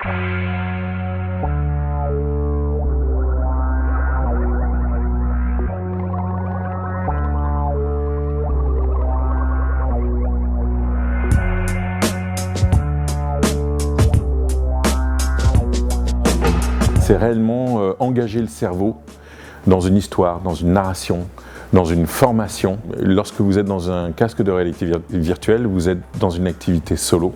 C'est réellement engager le cerveau dans une histoire, dans une narration, dans une formation. Lorsque vous êtes dans un casque de réalité virtuelle, vous êtes dans une activité solo.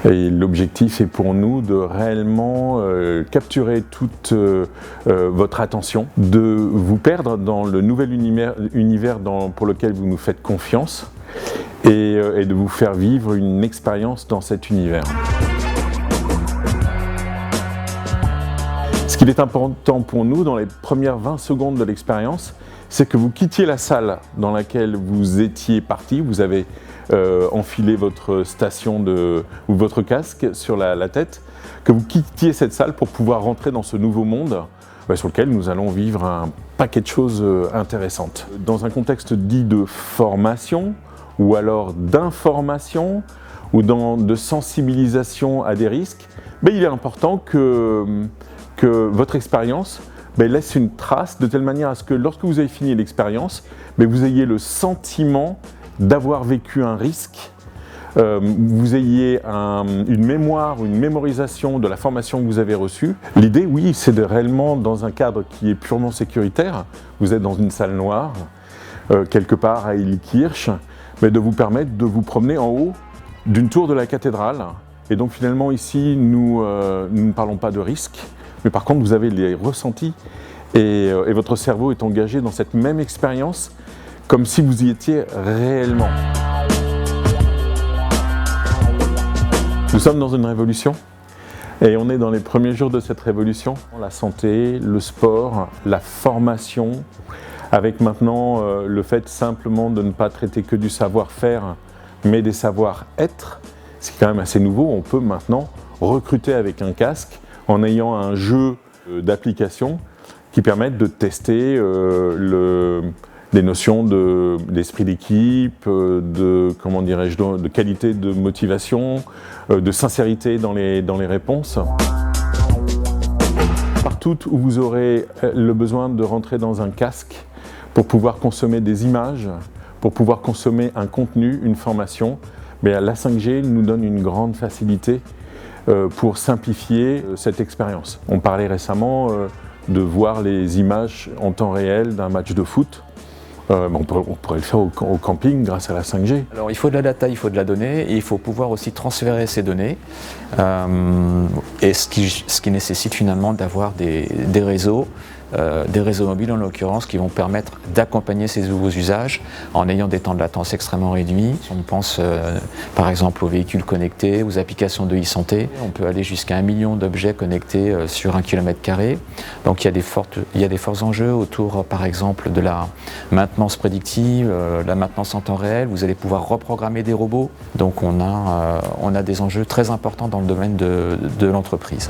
Et l'objectif est pour nous de réellement capturer toute votre attention, de vous perdre dans le nouvel univers pour lequel vous nous faites confiance et de vous faire vivre une expérience dans cet univers. Ce qu'il est important pour nous dans les premières 20 secondes de l'expérience, c'est que vous quittiez la salle dans laquelle vous étiez parti, vous avez enfilé votre station ou votre casque sur la tête, que vous quittiez cette salle pour pouvoir rentrer dans ce nouveau monde sur lequel nous allons vivre un paquet de choses intéressantes. Dans un contexte dit de formation ou alors d'information ou de sensibilisation à des risques, il est important que votre expérience laisse une trace de telle manière à ce que lorsque vous avez fini l'expérience, vous ayez le sentiment d'avoir vécu un risque, vous ayez une mémoire ou une mémorisation de la formation que vous avez reçue. L'idée, oui, c'est de réellement, dans un cadre qui est purement sécuritaire, vous êtes dans une salle noire, quelque part à Illikirch, mais de vous permettre de vous promener en haut d'une tour de la cathédrale. Et donc finalement ici, nous ne parlons pas de risque, mais par contre vous avez les ressentis et votre cerveau est engagé dans cette même expérience comme si vous y étiez réellement. Nous sommes dans une révolution et on est dans les premiers jours de cette révolution. La santé, le sport, la formation, avec maintenant le fait simplement de ne pas traiter que du savoir-faire, mais des savoir-être. C'est quand même assez nouveau, on peut maintenant recruter avec un casque en ayant un jeu d'applications qui permettent de tester des notions d'esprit d'équipe, de qualité de motivation, de sincérité dans les réponses. Partout où vous aurez le besoin de rentrer dans un casque pour pouvoir consommer des images, pour pouvoir consommer un contenu, une formation, la 5G nous donne une grande facilité pour simplifier cette expérience. On parlait récemment de voir les images en temps réel d'un match de foot. On pourrait le faire au camping grâce à la 5G. Alors il faut de la data, il faut de la donnée et il faut pouvoir aussi transférer ces données et ce qui nécessite finalement d'avoir des réseaux mobiles en l'occurrence qui vont permettre d'accompagner ces nouveaux usages en ayant des temps de latence extrêmement réduits. On pense par exemple aux véhicules connectés, aux applications de e-santé. On peut aller jusqu'à 1 million d'objets connectés sur 1 km². Donc il y a des forts enjeux autour par exemple de la maintenance prédictive, la maintenance en temps réel. Vous allez pouvoir reprogrammer des robots. Donc on a des enjeux très importants dans le domaine de l'entreprise.